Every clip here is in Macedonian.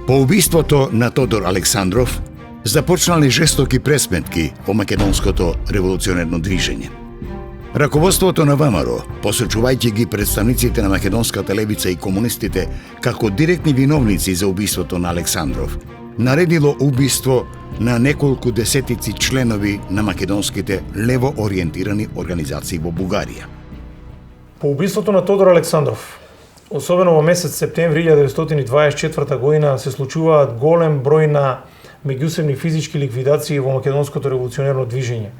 По убиството на Тодор Александров започнале жестоки пресметки во македонското револуционерно движење. Раководството на ВМРО, посочувајќи ги представниците на македонската левица и комунистите како директни виновници за убиството на Александров, наредило убиство на неколку десетици членови на македонските лево ориентирани организации во Бугарија. По убиството на Тодор Александров, особено во месец септември 1924 година, се случуваат голем број на меѓусебни физички ликвидации во македонското револуционерно движење.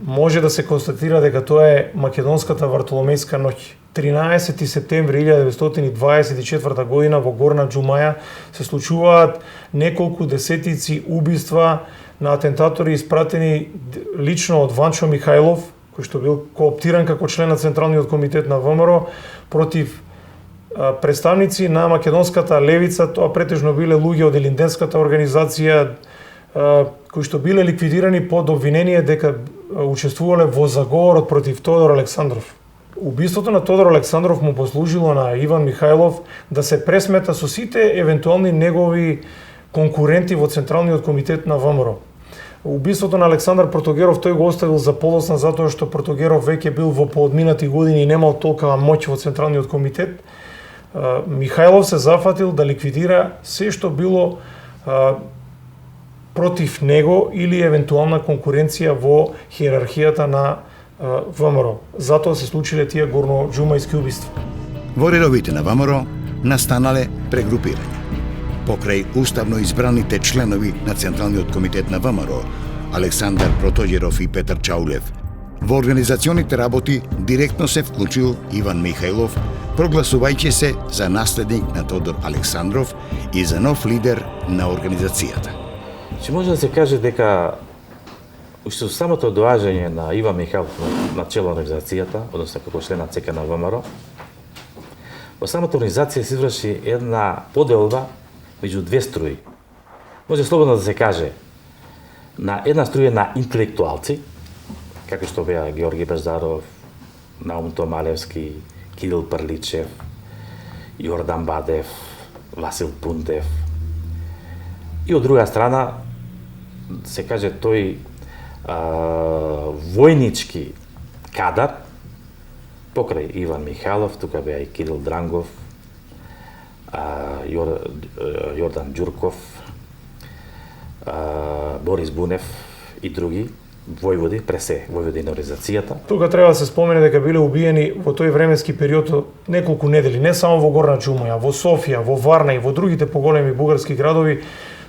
Може да се констатира дека тоа е македонската Вартоломејска ноќ. 13 септември 1924 година во Горна Џумаја се случуваат неколку десетици убиства на атентатори испратени лично од Ванчо Михајлов, кој што бил кооптиран како член на Централниот комитет на ВМРО против представници на македонската левица. Тоа претежно биле луѓе од Илинденската организација кои што биле ликвидирани под обвинение дека учествувале во заговорот против Тодор Александров. Убиството на Тодор Александров му послужило на Иван Михајлов да се пресмета со сите евентуални негови конкуренти во Централниот комитет на ВМРО. Убиството на Александар Протогеров тој го оставил за подоцна затоа што Протогеров веќе бил во поодминати години и немал толкова моќ во Централниот комитет. Михајлов се зафатил да ликвидира се што било против него или евентуална конкуренција во хиерархијата на ВМРО. Затоа се случиле тие горноџумајски убиства. Во редовите на ВМРО настанале прегрупирање. Покрај уставно избраните членови на Централниот комитет на ВМРО, Александар Протогеров и Петар Чаулев, во организационите работи директно се вклучил Иван Михајлов, прогласувајќи се за наследник на Тодор Александров и за нов лидер на организацијата. Че може да се каже дека уште со самото доаѓање на Иван Михајлов на чело на организацијата, односно како член на ЦК на ВМРО, во самата организација се изврши една поделба меѓу две струи. Може слободно да се каже на една струја на интелектуалци, како што беа Георги Беждаров, Наум Томалевски, Кирил Прличев, Јордан Бадев, Васил Пунтев. И од друга страна, се каже тој војнички кадар, покрај Иван Михајлов, тука беа и Кирил Дрангов, Јордан Ѓурков, Борис Бунев и други војводи, пресе војводи на организацијата. Тука треба да се спомене дека биле убиени во тој временски период неколку недели, не само во Горна Џумаја, во Софија, во Варна и во другите поголеми бугарски градови.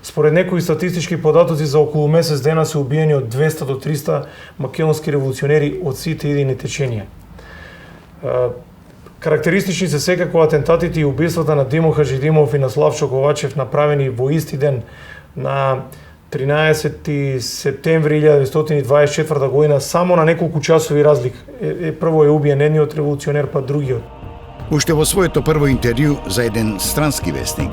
Според некои статистички податоци за околу месец дена се убиени од 200 до 300 македонски револуционери од сите идејни теченија. Карактеристични се секако атентатите и убиствата на Димо Хаджидимов и на Славчо Ковачев, направени во исти ден на 13 септември 1924 година, само на неколку часови разлика. Прво е убиен едниот револуционер, па другиот. Уште во своето прво интервју за еден странски вестник,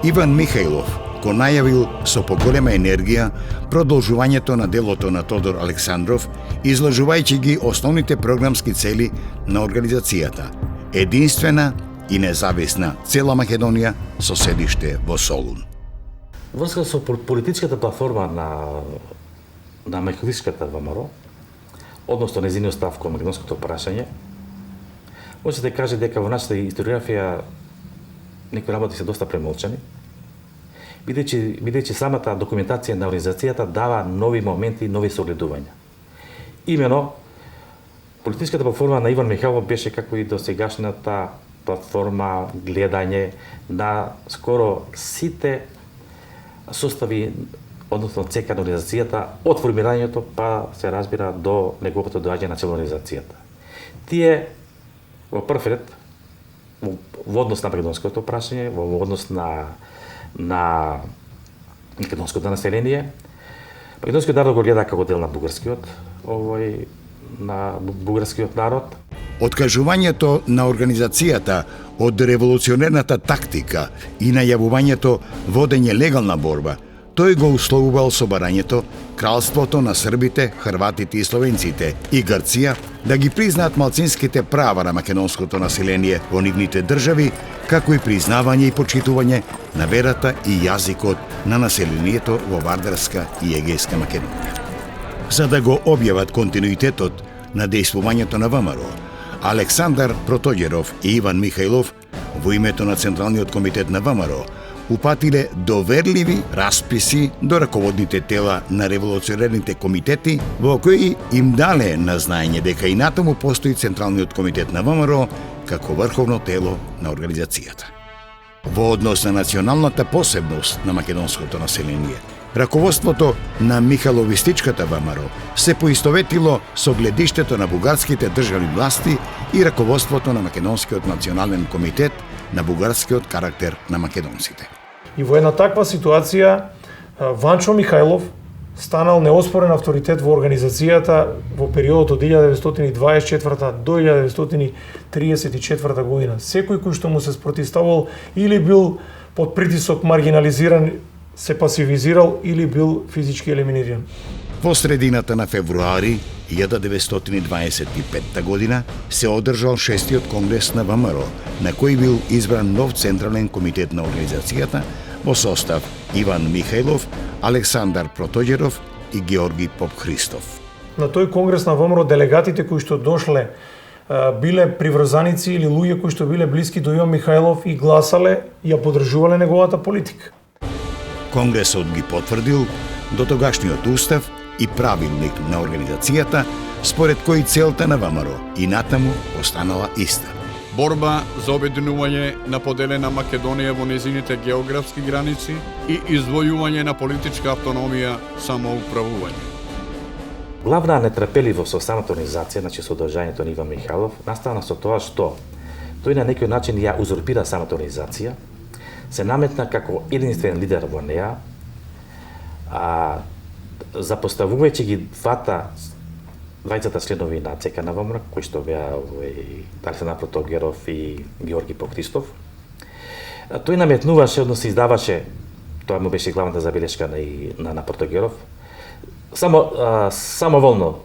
Иван Михајлов го најавил со поголема енергија продолжувањето на делото на Тодор Александров, изложувајќи ги основните програмски цели на организацијата: единствена и независна цела Македонија со седиште во Солун. Врска со политичката платформа на македонската ВМРО, односно незиниот став кон македонското прашање, може да каже дека во нашата историографија некои работи се доста премолчани, бидејќи самата документација на организацијата дава нови моменти, нови согледувања. Имено, политичката платформа на Иван Михајлов беше како и досегашната платформа гледање на скоро сите состави, односно ЦК на организацијата, од формирањето па се разбира до неговото доаѓање на цела организацијата. Тие во прв ред во однос на македонското прашање, во однос на македонското население, македонскиот народ го гледа како дел на бугарскиот народ. Откажувањето на организацијата од револуционерната тактика и најавувањето водење легална борба, тој го условувал со барањето кралството на србите, хрватите и словенците и Грција да ги признаат малцинските права на македонското население во нивните држави, како и признавање и почитување на верата и јазикот на населението во Вардарска и Егејска Македонија. За да го објават континуитетот на дејствувањето на ВМРО, Александар Протоѓеров и Иван Михајлов во името на Централниот комитет на ВМРО упатиле доверливи расписи до раководните тела на револуционерните комитети, во кои им дале на знаење дека и натаму постои Централниот комитет на ВМРО како врховно тело на организацијата. Во однос на националната посебност на македонското население, раководството на Михаловистичката ВМРО се поистоветило со гледиштето на бугарските државни власти и раководството на Македонскиот национален комитет на бугарскиот карактер на македонците. И во една таква ситуација, Ванчо Михајлов станал неоспорен авторитет во организацијата во периодот од 1924 до 1934 година. Секој кој што му се спротивставувал или бил под притисок маргинализиран, се пасивизирал или бил физички елиминиран. Во средината на февруари 1925 година се одржал 6-тиот конгрес на ВМРО, на кој бил избран нов Централен комитет на организацијата во состав Иван Михајлов, Александар Протоѓеров и Георги Попхристов. На тој конгрес на ВМРО делегатите кои што дошле биле приврзаници или луѓе кои што биле блиски до Иван Михајлов и гласале и ја поддржувале неговата политика. Конгресот ги потврдил дотогашниот устав и правилник на организацијата, според кој целта на ВМРО и натаму останала иста. Борба за обединување на поделена Македонија во незините географски граници и извојување на политичка автономија, самоуправување. Главна нетрпеливост со самата организација, значи со одржањето на Иван Михајлов, настана со тоа што тој на некој начин ја узурпира самата организација, се наметна како единствен лидер во неа, запоставувајќи ги двајцата членови на ЦК на ВМРО, кои што беа Александар Протоѓеров и Георги Попхристов. Тој наметнуваше, односно издаваше, тоа му беше главната забелешка на Протоѓеров, самоволно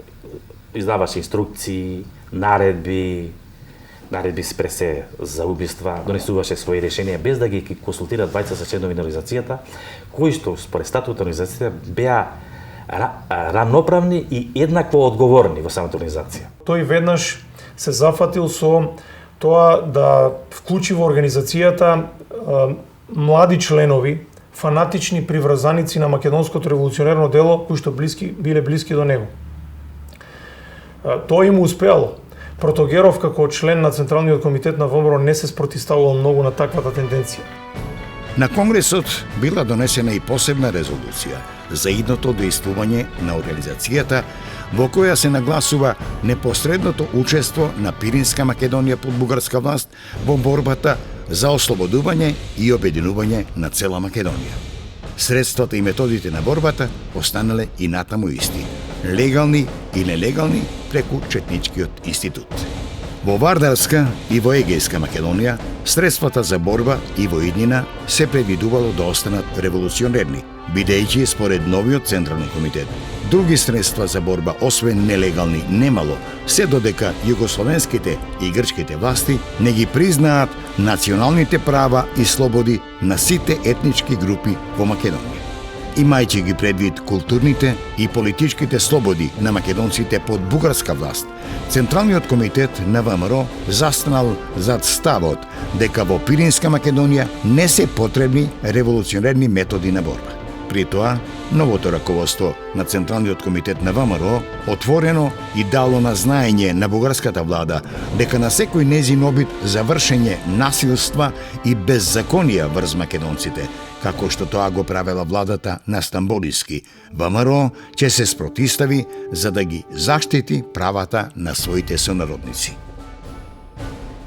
издаваше инструкции, наредби спресе за убиства, донесуваше своји решенија без да ги консултира двајцата членови на организацијата, кои што според статутот на организацијата беа рамноправни и еднакво одговорни во самата организација. Тој веднаш се зафатил со тоа да вклучи во организацијата млади членови, фанатични приврзаници на македонското револуционерно дело, кои што биле блиски до него. Тоа им успеало. Протоѓеров како член на Централниот комитет на ВМРО не се спротивставувал многу на таквата тенденција. На Конгресот била донесена и посебна резолуција за идното дејствување на организацијата, во која се нагласува непосредното учество на Пиринска Македонија под бугарска власт во борбата за ослободување и обединување на цела Македонија. Средствата и методите на борбата останале и натаму исти, легални и нелегални преку Четничкиот институт. Во Вардарска и во Егејска Македонија, средствата за борба и во иднина се предвидувало да останат револуционерни, бидејќи според новиот Централен комитет, други средства за борба освен нелегални немало, се додека југословенските и грчките власти не ги признаат националните права и слободи на сите етнички групи во Македонија. Имајќи ги предвид културните и политичките слободи на македонците под бугарска власт, Централниот комитет на ВМРО застанал зад ставот дека во Пиринска Македонија не се потребни револуционерни методи на борба. При тоа, новото раководство на Централниот комитет на ВМРО отворено и дало на знаење на бугарската влада дека на секој незин обид за вршење насилства и беззаконија врз македонците, како што тоа го правела владата на Стамболиски, ВМРО ќе се спротистави за да ги заштити правата на своите сонародници.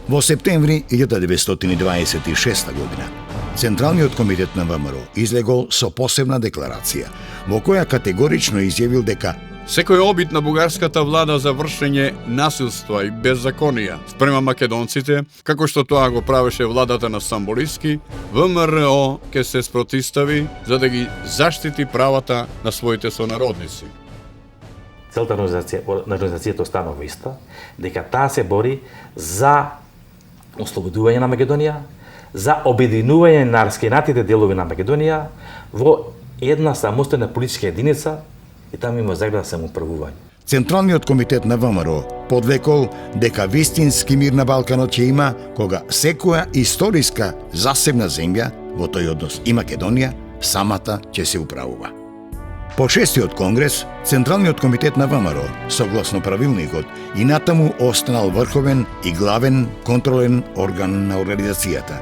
Во септември 1926 година, Централниот комитет на ВМРО излегол со посебна декларација, во која категорично изјавил дека секој обид на бугарската влада за вршење насилства и беззаконија спрема македонците, како што тоа го правеше владата на Стамболиски, ВМРО ќе се спротистави за да ги заштити правата на своите сонародници. Целта на организацијата останува иста, дека таа се бори за ослободување на Македонија, за обединување на раскинатите делови на Македонија во една самостојна политичка единица и таму има загледа самоуправување. Централниот комитет на ВМРО подвекол дека вистински мир на Балканот ќе има кога секоја историска засебна земја, во тој однос и Македонија, самата ќе се управува. По 6-тиот конгрес, Централниот комитет на ВМРО, согласно правилникот, и натаму останал врховен и главен контролен орган на организацијата.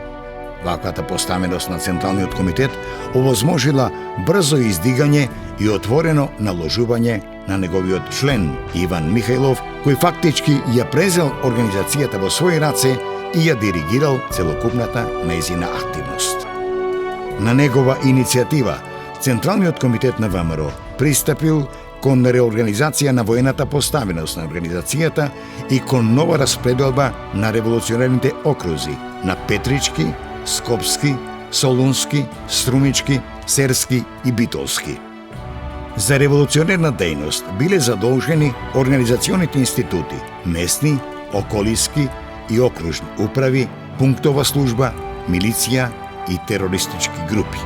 Ваквата поставеност на Централниот комитет овозможила брзо издигање и отворено наложување на неговиот член Иван Михајлов, кој фактички ја презел организацијата во своји раце и ја диригирал целокупната нејзина активност. На негова иницијатива, Централниот комитет на ВМРО пристапил кон реорганизација на воената поставеност на организацијата и кон нова распределба на револуционерните окрузи на Петрички, Скопски, Солунски, Струмички, Серски и Битолски. За револуционерна дејност биле задолжени организационите институти, местни, околиски и окружни управи, пунктова служба, милиција и терористички групи.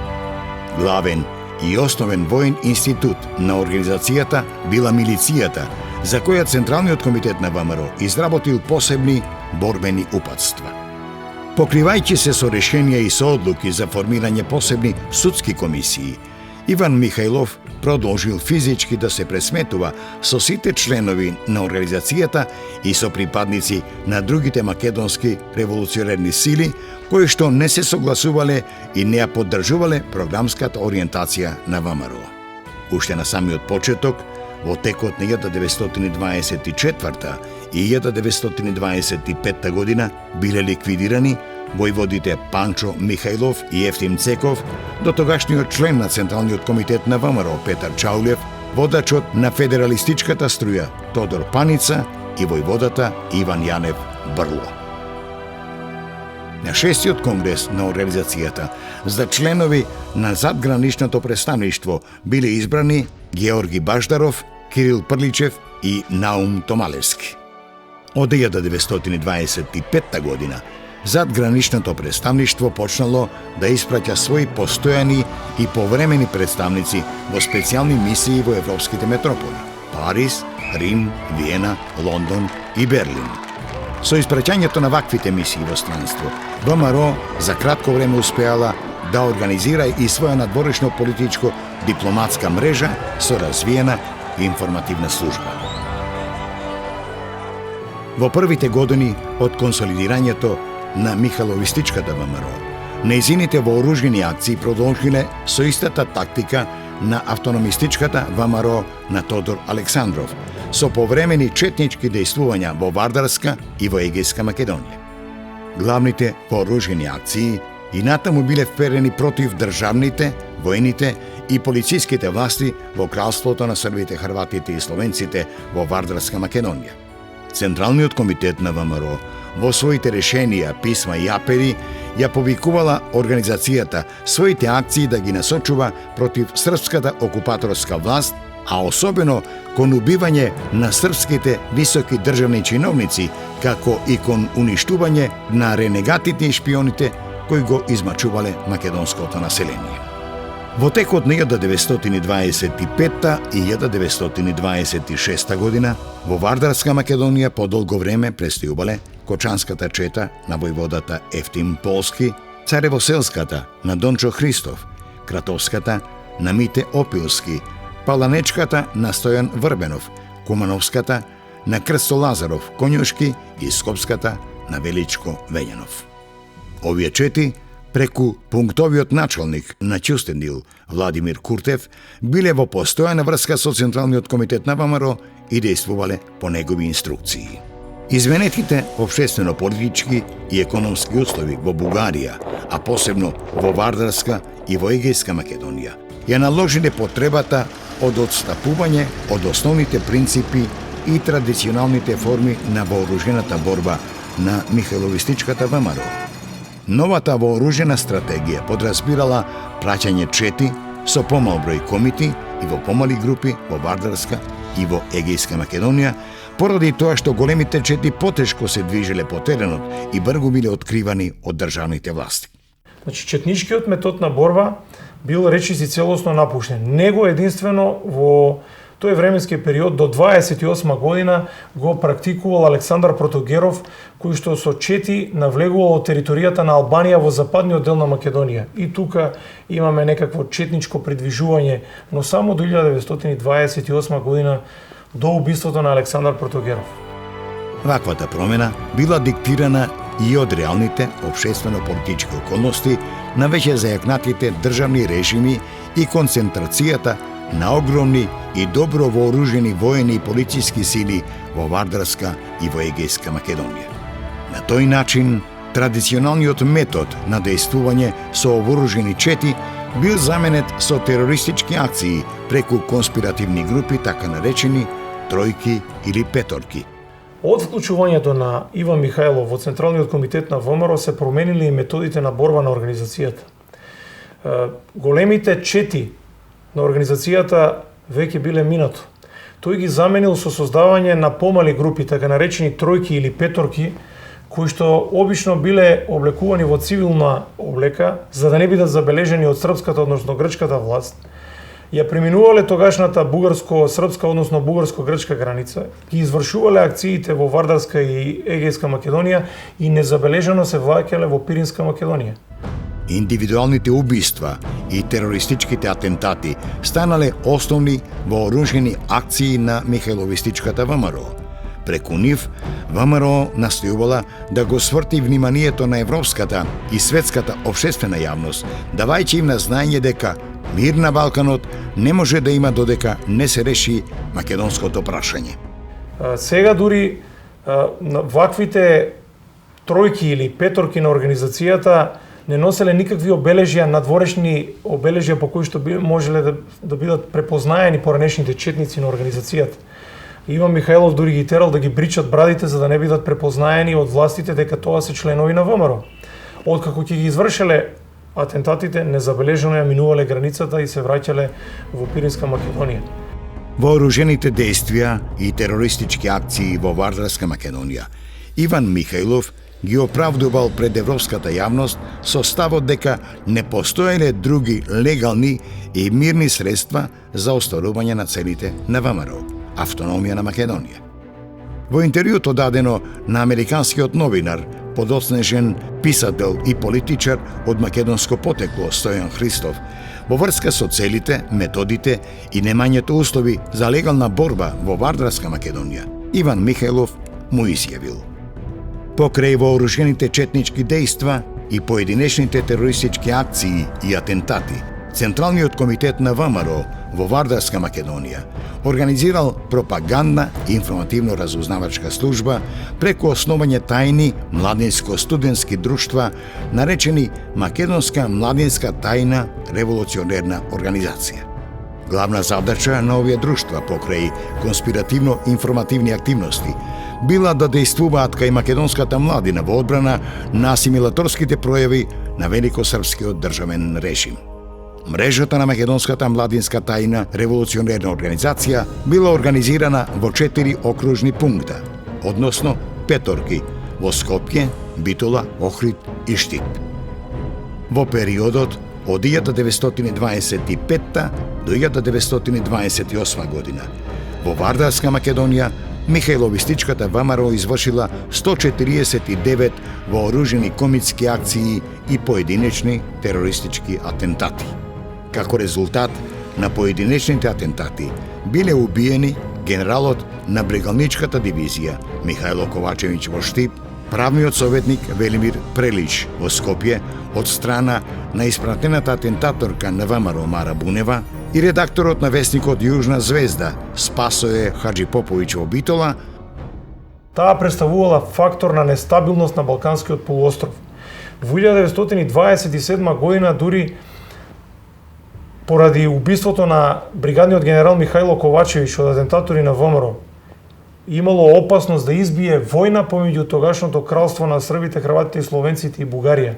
Главен и основен воен институт на организацијата била милицијата, за која Централниот комитет на ВМРО изработил посебни борбени упатства. Покривајќи се со решенија и со одлуки за формирање посебни судски комисии, Иван Михајлов продолжил физички да се пресметува со сите членови на организацијата и со припадници на другите македонски револуционерни сили, кои што не се согласувале и не ја поддржувале програмската ориентација на ВМРО. Уште на самиот почеток, во текот на 1924 и 1925 година биле ликвидирани војводите Панчо Михајлов и Ефтим Цеков, до тогашниот член на Централниот комитет на ВМРО Петар Чаулев, водачот на федералистичката струја Тодор Паница и војводата Иван Јанев Брло. На 6-тиот конгрес на организацијата за членови на задграничното представништво биле избрани Георги Баждаров, Кирил Прличев и Наум Томалевски. Од 1925 година задграничното представништво почнало да испраќа своји постојани и повремени представници во специјални мисии во европските метрополи – Париз, Рим, Виена, Лондон и Берлин. Со испраќањето на ваквите мисии во странство, ВМРО за кратко време успеала да организира и своја надворешно политичко дипломатска мрежа со развиена информативна служба. Во првите години од консолидирањето на Михайловистичката ВМРО, нејзините вооружени акции продолжиле со истата тактика на автономистичката ВМРО на Тодор Александров, со повремени четнички дејствувања во Вардарска и во Егејска Македонија. Главните вооружени акции и натаму биле вперени против државните, воените и полициските власти во кралството на србите, хрватите и словенците во Вардарска Македонија. Централниот комитет на ВМРО во своите решенија, писма и апели ја повикувала организацијата своите акции да ги насочува против српската окупаторска власт, а особено кон убивање на српските високи државни чиновници, како и кон уништување на ренегатите и шпионите кои го измачувале македонското население. Во текот на 1925 и 1926 година во Вардарска Македонија подолго време престојувале Кочанската чета на војводата Ефтим Полски, Царевоселската на Дончо Христов, Кратовската на Мите Опилски, Паланечката на Стојан Врбенов, Кумановската на Крсто Лазаров Конјушки и Скопската на Величко Вењанов. Овие чети преку пунктовиот началник на Ќустендил Владимир Куртев биле во постојана врска со Централниот комитет на ВМРО и дејствувале по негови инструкции. Изменетите општествено-политички и економски услови во Бугарија, а посебно во Вардарска и во Егејска Македонија, ја наложиле потребата од одстапување од основните принципи и традиционалните форми на вооружената борба на Михайловистичката ВМРО. Новата вооружена стратегија подразбирала праќање чети со помал број комити и во помали групи во Вардарска и во Егејска Македонија, поради тоа што големите чети потешко се движеле по теренот и брзо биле откривани од државните власти. Значи, четничкиот метод на борба бил речиси целосно напуштен. Него единствено во тој временски период до 28 година го практикувал Александар Протогеров, кој што со чети навлегувал од територијата на Албанија во западниот дел на Македонија. И тука имаме некакво четничко придвижување, но само до 1928 година до убиството на Александар Протогеров. Ваквата промена била диктирана и од реалните општествено-политички околности на веќе зајакнатите државни режими и концентрацијата на огромни и добро вооружени воени и полициски сили во Вардарска и во Егејска Македонија. На тој начин, традиционалниот метод на дејствување со вооружени чети бил заменет со терористички акции преку конспиративни групи, така наречени тројки или петорки. Од вклучувањето на Иван Михајлов во Централниот комитет на ВМРО се променили и методите на борба на организацијата. Големите чети на организацијата веќе биле минато. Тој ги заменил со создавање на помали групи, така наречени тројки или петорки, кои што обично биле облекувани во цивилна облека, за да не бидат забележени од српската, односно грчката власт. Ја преминувале тогашната бугарско-српска, односно бугарско-грчка граница, ги извршувале акциите во Вардарска и Егејска Македонија и незабележано се враќале во Пиринска Македонија. Индивидуалните убиства и терористичките атентати станале основни вооружени акции на Михајловистичката ВМРО. Преку нив, ВМРО настојувала да го сврти вниманието на европската и светската општествена јавност, давајќи им на знаење дека мир на Балканот не може да има додека не се реши македонското прашање. Сега дури ваквите тројки или петорки на организацијата не носеле никакви обележја, надворешни обележја по кои што можеле да бидат препознаени поранешните четници на организацијата. Иван Михајлов дури ги терал да ги бричат брадите за да не бидат препознаени од властите дека тоа се членови на ВМРО. Откако ќе ги извршеле атентатите, незабележано ја минувале границата и се враќале во Пиринска Македонија. Вооружените действија и терористички акции во Вардарска Македонија, Иван Михајлов ги оправдувал пред европската јавност со ставот дека не постоеле други легални и мирни средства за остварување на целите на ВМРО, автономија на Македонија. Во интервјуто дадено на американскиот новинар, подоцнежен писател и политичар од македонско потекло Стојан Христов, во врска со целите, методите и немањето услови за легална борба во Вардарска Македонија, Иван Михајлов му изјавил: покрај вооружените четнички дејства и поединечните терористички акции и атентати, Централниот комитет на ВМРО во Вардарска Македонија организирал пропагандна и информативно-разузнавачка служба преку основање тајни младинско-студентски друштва наречени Македонска младинска тајна револуционерна организација. Главна задача на овие друштва покрај конспиративно-информативни активности била да дејствуваат кај македонската младина во одбрана на асимилаторските пројави на великосрпскиот државен режим. Мрежата на Македонската младинска тајна револуционерна организација била организирана во 4 окружни пункта, односно петорки во Скопје, Битола, Охрид и Штип. Во периодот од 1925 до 1928 година во Вардарска Македонија Михајловистичката ВМРО извршила 149 вооружени комитски акции и поединечни терористички атентати. Како резултат на поединечните атентати биле убиени генералот на брегалничката дивизија Михајло Ковачевиќ во Штип, правниот советник Велимир Прелич во Скопје од страна на испратената атентаторка на ВМРО Мара Бунева и редакторот на весникот Јужна звезда Спасое Хаџипоповиќ во Битола. Таа представувала фактор на нестабилност на Балканскиот полуостров. Во 1927 година дури поради убиството на бригадниот генерал Михајло Ковачевиќ од атентатори на ВМРО, имало опасност да избие војна помеѓу тогашното кралство на србите, хрватите и словенците и Бугарија.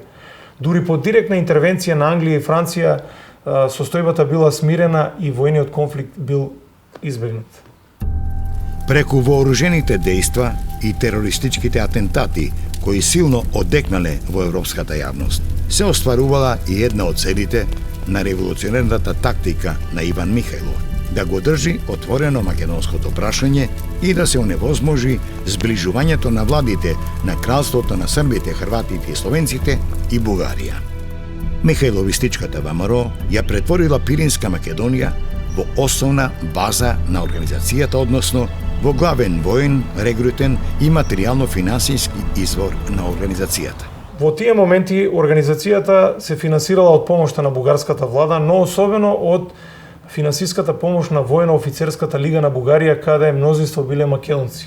Дури по директна интервенција на Англија и Франција, состојбата била смирена и војниот конфликт бил избегнат. Преку вооружените дејства и терористичките атентати кои силно одекнале во европската јавност, се остварувала и една од целите на револуционерната тактика на Иван Михајлов да го држи отворено македонското прашање и да се оневозможи зближувањето на владите на кралството на србите, хрватите и словенците и Бугарија. Михајловистичката ВМРО ја претворила Пиринска Македонија во основна база на организацијата, односно во главен воен, регрутен и материјално-финансиски извор на организацијата. Во тие моменти организацијата се финансирала од помошта на бугарската влада, но особено од финансиската помош на воено-офицерската лига на Бугарија, каде мнозинство биле македонци.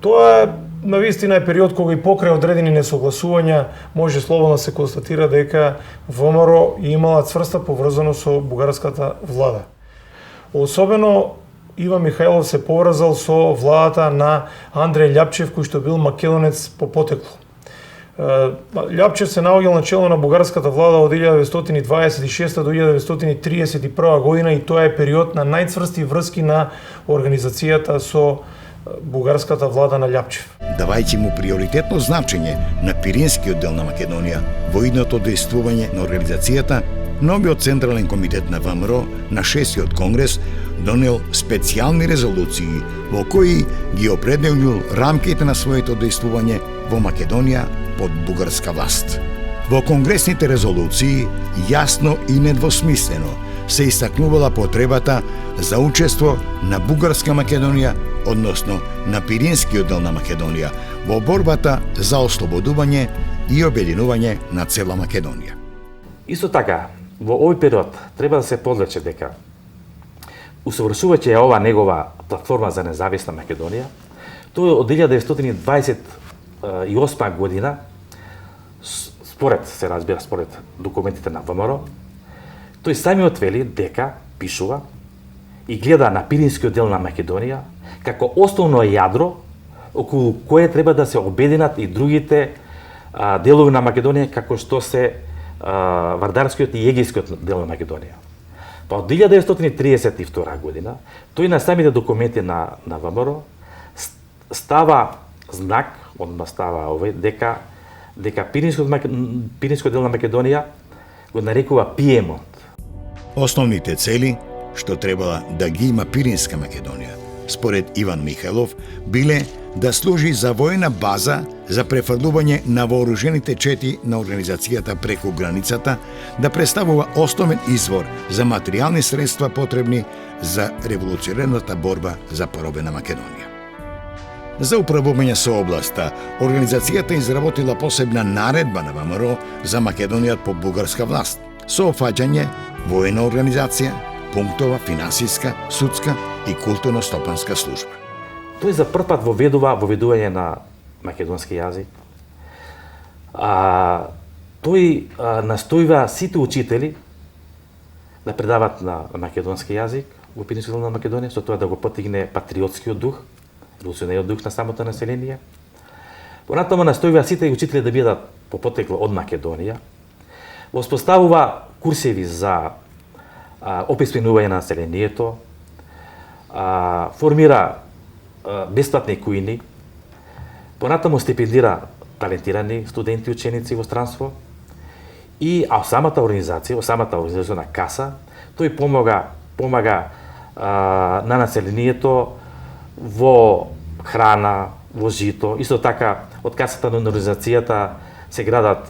Тоа навистина е период кога и покрај одредени несогласувања може слободно се констатира дека ВМРО имала цврста поврзаност со бугарската влада. Особено Иван Михајлов се поврзал со владата на Андреј Љапчев, кој што бил македонец по потекло. Љапчев се наоѓал на чело на бугарската влада од 1926 до 1931 година и тоа е период на најцврсти врски на организацијата со бугарската влада на Љапчев. Давајќи му приоритетно значење на Пиринскиот дел на Македонија во идното дејствување на организацијата, новиот Централен комитет на ВМРО на 6-тиот конгрес донел специјални резолуции во кои ги определил рамките на своето дејствување во Македонија под бугарска власт. Во конгресните резолуции јасно и недвосмислено се истакнувала потребата за учество на бугарска Македонија, односно на Пиринскиот дел на Македонија, во борбата за ослободување и обединување на цела Македонија. Исто така, во овој период треба да се подлече дека усовршувајќи ова негова платформа за независна Македонија, тој од 1928 година, според документите на ВМРО, тој самиот вели дека пишува и гледа на Пиринскиот дел на Македонија како основно јадро околу кое треба да се обединат и другите делови на Македонија, како што се Вардарскиот и Егејскиот дел на Македонија. Па од 1932 година, тој на самите документи на ВМРО става знак, одма става дека Пиринскиот дел на Македонија го нарекува Пиемонт. Основните цели што требала да ги има Пиринска Македонија, според Иван Михајлов, биле да служи за воена база за префрлување на вооружените чети на организацијата преку границата, да представува основен извор за материјални средства потребни за револуционерната борба за поробена Македонија. За управување со областа, организацијата изработила посебна наредба на ВМРО за Македонија под бугарска власт, со опфаќање воена организација, пунктова, финансиска, судска и културно-стопанска служба. Тој за прв пат воведува воведување на македонски јазик. Тој настојува сите учители да предават на македонски јазик во Пиринскиот дел на Македонија, со тоа да го потигне патриотскиот дух, револуционерниот дух на самото население. Понатаму настојува сите учители да бидат по потекло од Македонија. Воспоставува курсеви за описменување на населението, формира бесплатни кујни, понатаму стипендира талентирани студенти и ученици во странство и самата организацијна каса, тој помага на населението во храна, во жито. Исто така, од касата на организацијата се градат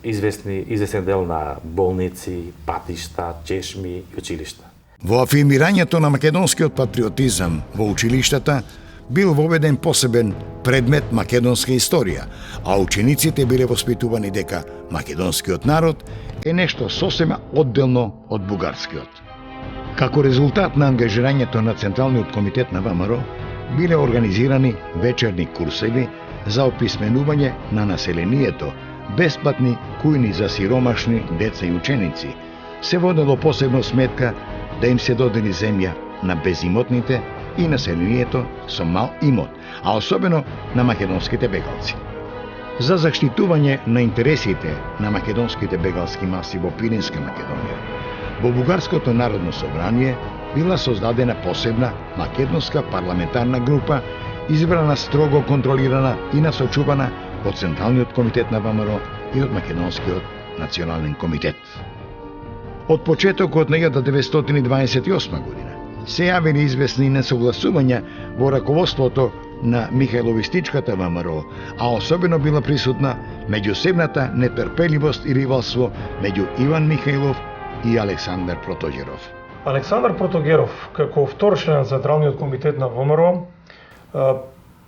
известен дел на болници, патишта, чешми и училишта. Во афирмирањето на македонскиот патриотизам во училиштата бил воведен посебен предмет македонска историја, а учениците биле воспитувани дека македонскиот народ е нешто сосема одделно од бугарскиот. Како резултат на ангажирањето на Централниот комитет на ВМРО, биле организирани вечерни курсеви за описменување на населението, бесплатни кујни за сиромашни деца и ученици. Се водело посебно сметка да им се додели земја на безимотните и населението со мал имот, а особено на македонските бегалци. За заштитување на интересите на македонските бегалски маси во Пиринска Македонија, Во Бугарското народно собрание била создадена посебна македонска парламентарна група, избрана строго контролирана и насочувана од Централниот комитет на ВМРО и од Македонскиот национален комитет. Од почетокот на 1928 година се јавени известни несогласувања во раководството на Михајловистичката ВМРО, а особено била присутна меѓусебната нетрпеливост и ривалство меѓу Иван Михајлов и Александар Протоѓеров. Александар Протоѓеров, како втор член на Централниот комитет на ВМРО,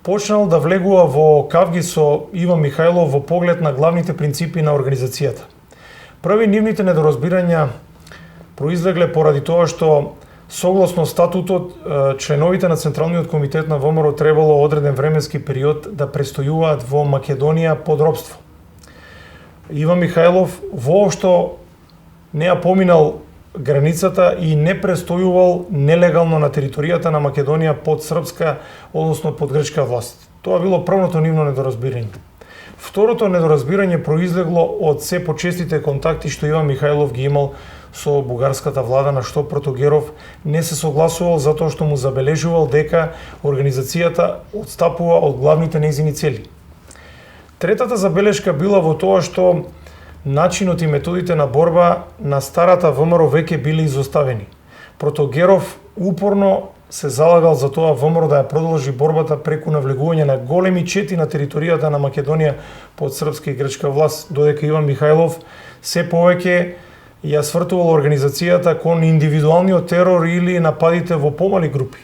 почнал да влегува во кавги со Иван Михајлов во поглед на главните принципи на организацијата. Први нивните недоразбирања произлегле поради тоа што согласно статутот членовите на Централниот комитет на ВМРО требало одреден временски период да престојуваат во Македонија под робство. Иван Михајлов воопшто не ја поминал границата и не престојувал нелегално на територијата на Македонија под српска, односно под грчка власт. Тоа било првото нивно недоразбирање. Второто недоразбирање произлегло од се почестите контакти што Иван Михајлов ги имал со бугарската влада, на што Протоѓеров не се согласувал затоа што му забележувал дека организацијата отстапува од главните нејзини цели. Третата забелешка била во тоа што начинот и методите на борба на старата ВМРО веќе биле изоставени. Протоѓеров упорно се залагал за тоа ВМРО да ја продолжи борбата преку навлегување на големи чети на територијата на Македонија под српска и грчка власт, додека Иван Михајлов се повеќе ја свртувал организацијата кон индивидуалниот терор или нападите во помали групи.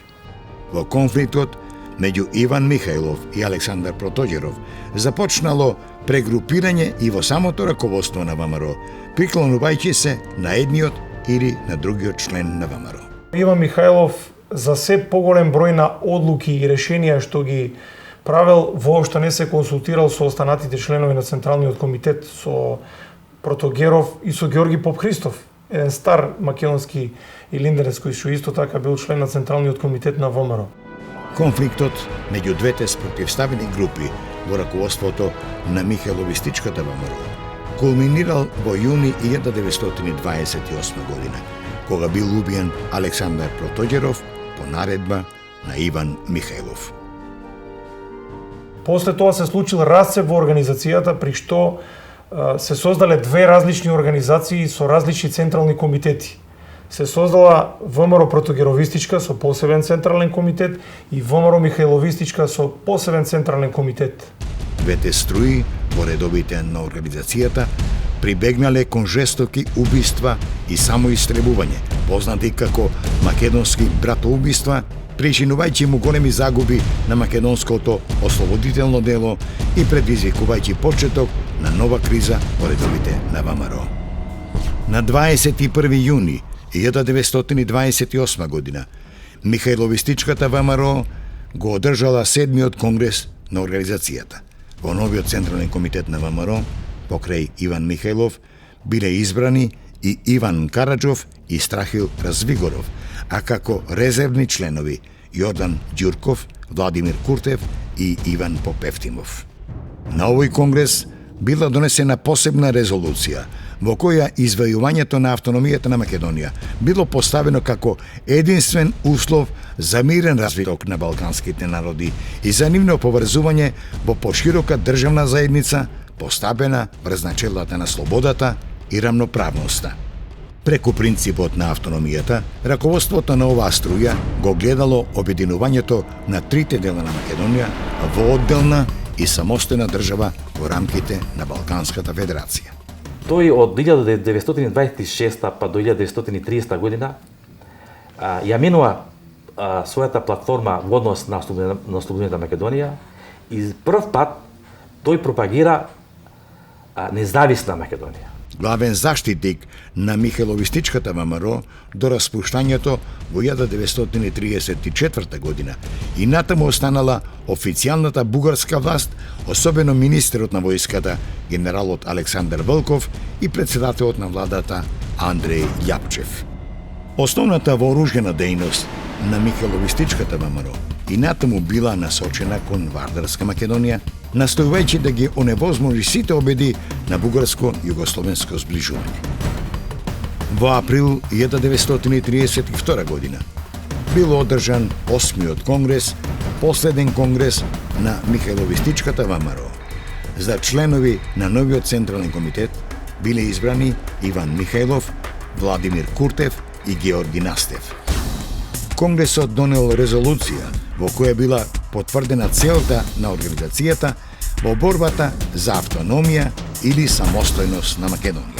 Во конфликтот меѓу Иван Михајлов и Александар Протоѓеров започнало прегрупирање и во самото раководство на ВМРО, приклонувајќи се на едниот или на другиот член на ВМРО. Иван Михајлов за се поголем број на одлуки и решенија што ги правел, воопшто не се консултирал со останатите членови на Централниот комитет, со Протоѓеров и со Ѓорги Попхристов, еден стар македонски илиндерец кој што исто така бил член на Централниот комитет на ВМРО. Конфликтот меѓу двете спротивставени групи во раководството на Михајловистичката ВМРО кулминирал во јуни 1928 година, кога бил убиен Александар Протоѓеров по наредба на Иван Михајлов. После тоа се случил расцеп во организацијата, при што се создале две различни организации со различни централни комитети. Се создала ВМРО Протоѓеровистичка со посебен централен комитет и ВМРО Михајловистичка со посебен централен комитет. Двете струи во редовите на организацијата прибегнале кон жестоки убиства и самоистребување, познати како македонски братоубиства, причинувајќи му големи загуби на македонското ослободително дело и предизвикувајќи почеток на нова криза во редовите на ВМРО. На 21 јуни 1928 година Михајловистичката ВМРО го одржала 7-миот конгрес на организацијата. Во новиот централен комитет на ВМРО, покрај Иван Михајлов, биле избрани и Иван Караджов и Страхил Развигоров, а како резервни членови Јордан Ѓурков, Владимир Куртев и Иван Попевтимов. На овој конгрес била донесена посебна резолуција во која извојувањето на автономијата на Македонија било поставено како единствен услов за мирен развиток на балканските народи и за нивно поврзување во поширока државна заедница поставена врз начелата на слободата и рамноправноста. Преку принципот на автономијата, раководството на оваа струја го гледало обединувањето на трите дела на Македонија во одделна и самостојна држава во рамките на Балканската федерација. Тој од 1926 па до 1930 година ја менува својата платформа во однос на ослободената Македонија и прв пат тој пропагира независна Македонија. Главен заштитник на Михајловистичката ВМРО до распуштањето во 1934 година и натаму останала официјалната бугарска власт, особено министерот на војската генералот Александар Волков и председателот на владата Андреј Љапчев. Основната вооружена дејност на Михајловистичката ВМРО и натаму била насочена кон Вардарска Македонија, настојувајќи да ги оневозможи сите обиди на бугарско-југословенско зближување. Во април 1932 година бил одржан 8-миот конгрес, последен конгрес на Михајловистичката ВМРО. За членови на новиот Централен комитет биле избрани Иван Михајлов, Владимир Куртев и Георги Настев. Конгресот донел резолуција во која била потврдена целта на организацијата во борбата за автономија или самостојност на Македонија.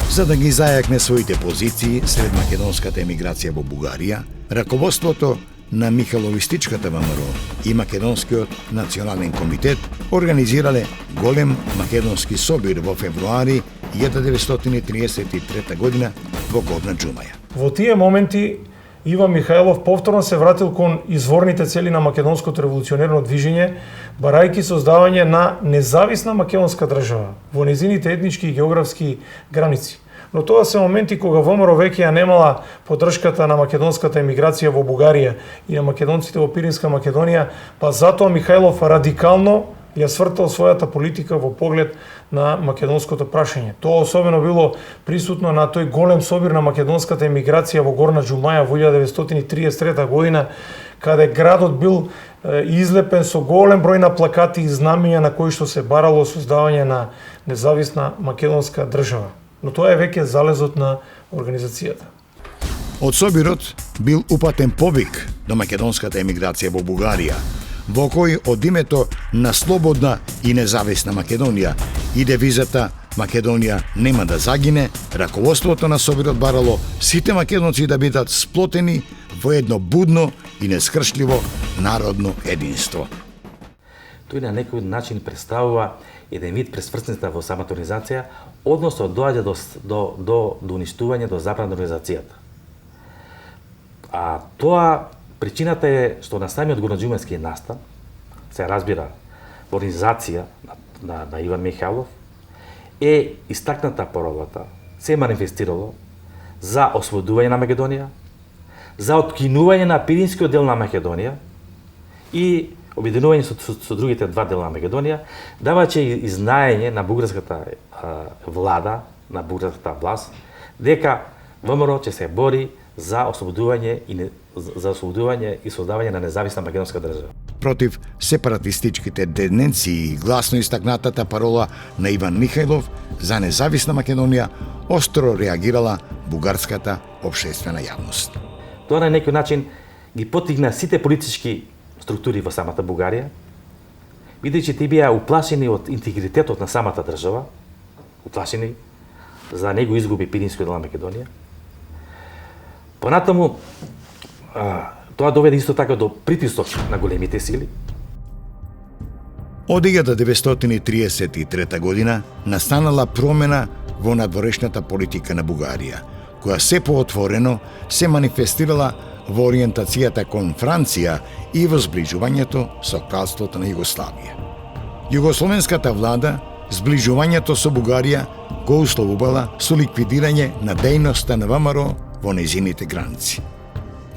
За да ги зајакне своите позиции сред македонската емиграција во Бугарија, раководството на Михајловистичката ВМРО и Македонскиот национален комитет организирале голем македонски собир во февруари 1933 година во Горна Џумаја. Во тие моменти Иван Михајлов повторно се вратил кон изворните цели на македонското револуционерно движење, барајќи создавање на независна македонска држава во незините етнички и географски граници. Но тоа се моменти кога ВМРО веќе ја немала поддршката на македонската емиграција во Бугарија и на македонците во Пиринска Македонија, па затоа Михајлов радикално ја свртал својата политика во поглед на македонското прашање. Тоа особено било присутно на тој голем собир на македонската емиграција во Горна Џумаја во 1933 година, каде градот бил излепен со голем број на плакати и знамења на кои што се барало создавање на независна македонска држава. Но тоа е веќе залезот на организацијата. Од собирот бил упатен повик до македонската емиграција во Бугарија, во кој од името на слободна и независна Македонија и девизата Македонија нема да загине, раководството на собирот барало сите македонци да бидат сплотени во едно будно и нескршливо народно единство. Тој на некој начин представува еден вид пресврсница во самата организација, односно доаѓа до уништување, до забрана на организацијата. А тоа причината е што на самиот горноџумајски настан се разбира во организација на Иван Михајлов е истакната паролата, се манифестирало за ослободување на Македонија, за откинување на Пиринскиот дел на Македонија и обединување со другите два дела на Македонија, даваче и знаење на бугарската влада, на бугарската власт, дека ВМРО ќе се бори за ослободување и создавање на независна македонска држава. Против сепаратистичките тенденции и гласно истакнатата парола на Иван Михајлов за независна Македонија остро реагирала бугарската општествена јавност. Тоа на некој начин ги поттигна сите политички структури во самата Бугарија, бидејќи тие беа уплашени од интегритетот на самата држава, уплашени за него изгуби Пиринскиот дел на Македонија. Понатаму, тоа доведе исто така до притисок на големите сили. Од 1933 година настанала промена во надворешната политика на Бугарија, која се поотворено се манифестирала во ориентацијата кон Франција и во зближувањето со кралството на Југославија. Југословенската влада зближувањето со Бугарија го условувала со ликвидирање на дејноста на ВМРО во незините граници.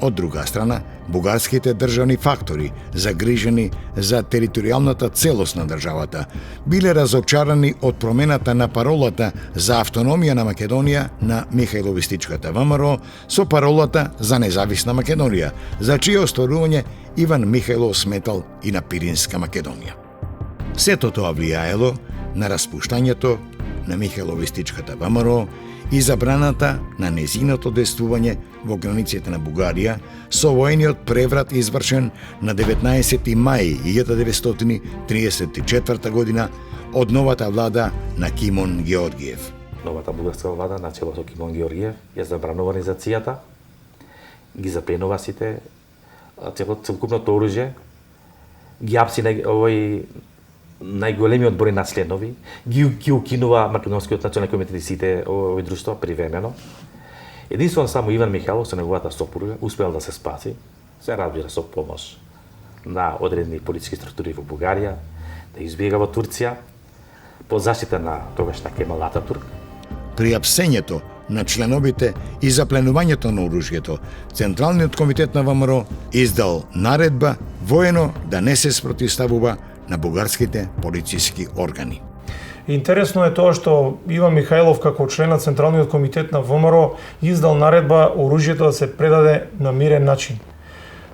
Од друга страна, бугарските државни фактори, загрижени за територијалната целост на државата, биле разочарани од промената на паролата за автономија на Македонија на Михајловистичката ВМРО со паролата за независна Македонија, за чие остварување Иван Михајлов сметал и на Пиринска Македонија. Сето тоа влијаело на распуштањето на Михајловистичката ВМРО и забраната на незиното действување во границите на Бугарија со воениот преврат извршен на 19 мај 1934 година од новата влада на Кимон Георгиев. Новата бугарска влада на чело со Кимон Георгиев ја забранува организацијата, ги запленува сите целокупното оружје, ги апси најголемиот број на членови, ги укинува Македонскиот национален комитет и сите овој друштва привремено. Единствено само Иван Михајлов со неговата сопруга успеал да се спаси, се разбира со помош на одредени политички структури во Бугарија, да избега во Турција под заштита на тогашна Кемал Ататурк. При апсењето на членовите и запленувањето на оружјето, Централниот комитет на ВМРО издал наредба воено да не се спротивставува на бугарските полициски органи. Интересно е тоа што Иван Михајлов како член на Централниот комитет на ВМРО издал наредба оружјето да се предаде на мирен начин.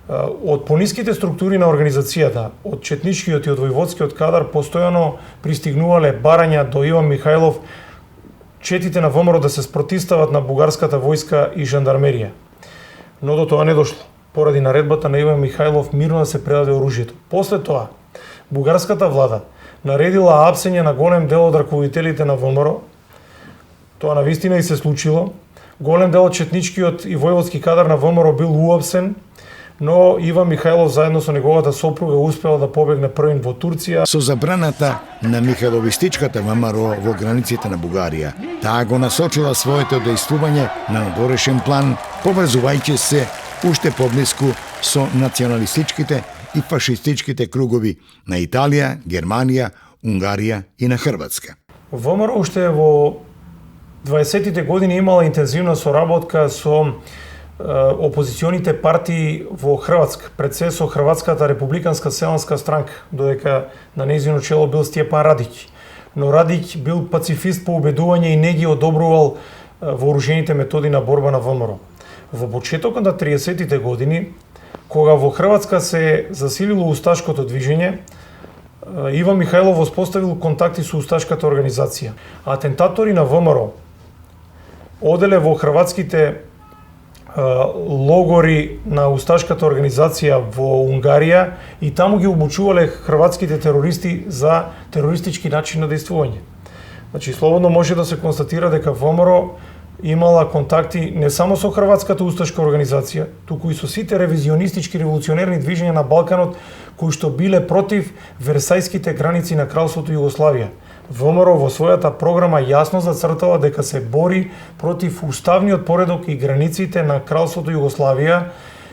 Од пониските структури на организацијата, од четничкиот и од војводскиот кадар постојано пристигнувале барања до Иван Михајлов четите на ВМРО да се спротистават на бугарската војска и жандармерија. Но до тоа не дошло, поради наредбата на Иван Михајлов мирно да се предаде оружјето. После тоа, бугарската влада наредила апсење на голем дел од раководителите на ВМРО. Тоа навистина и се случило. Голем дел од четничкиот и војводски кадар на ВМРО бил уапсен, но Иван Михајлов заедно со неговата сопруга успела да побегне првин во Турција. Со забраната на Михајловистичката ВМРО во границите на Бугарија, таа го насочила своето дејствување на надворешен план, поврзувајќи се уште поблиску со националистичките и фашистичките кругови на Италија, Германија, Унгарија и на Хрватска. ВМРО уште во 20-тите години имала интензивна соработка со опозиционите партии во Хрватска, пред се со Хрватската републиканска селенска странка, додека на нејзино чело бил Стјепан Радиќ. Но Радиќ бил пацифист по убедување и не ги одобрувал вооружените методи на борба на ВМРО. Во почетокот на 30-тите години, кога во Хрватска се засилило усташкото движење, Иван Михајлов воспоставил контакти со усташката организација. Атентатори на ВМРО оделе во хрватските логори на усташката организација во Унгарија и таму ги обучувале хрватските терористи за терористички начин на дејствување. Значи, слободно може да се констатира дека ВМРО имала контакти не само со хрватската усташка организација, туку и со сите ревизионистички револуционерни движења на Балканот кои што биле против Версајските граници на Кралството Југославија. ВМРО во својата програма јасно зацртала дека се бори против уставниот поредок и границите на Кралството Југославија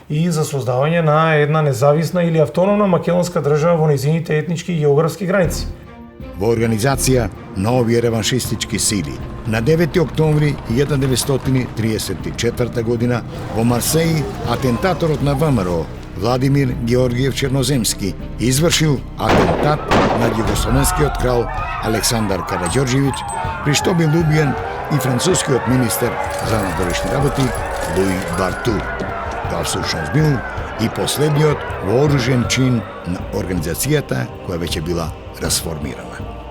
и за создавање на една независна или автономна македонска држава во нејзините етнички и географски граници. Во организација на овие реваншистички сили, на 9 октомври 1934 година во Марсеј атентаторот на ВМРО Владимир Георгиев Черноземски извршил атентат на југословенскиот крал Александар Караѓорđević, при што бил убиен и францускиот министер за надворешни работи Луи Барту. Тоа всушност бил и последниот вооружен чин на организацијата која веќе била расформирана.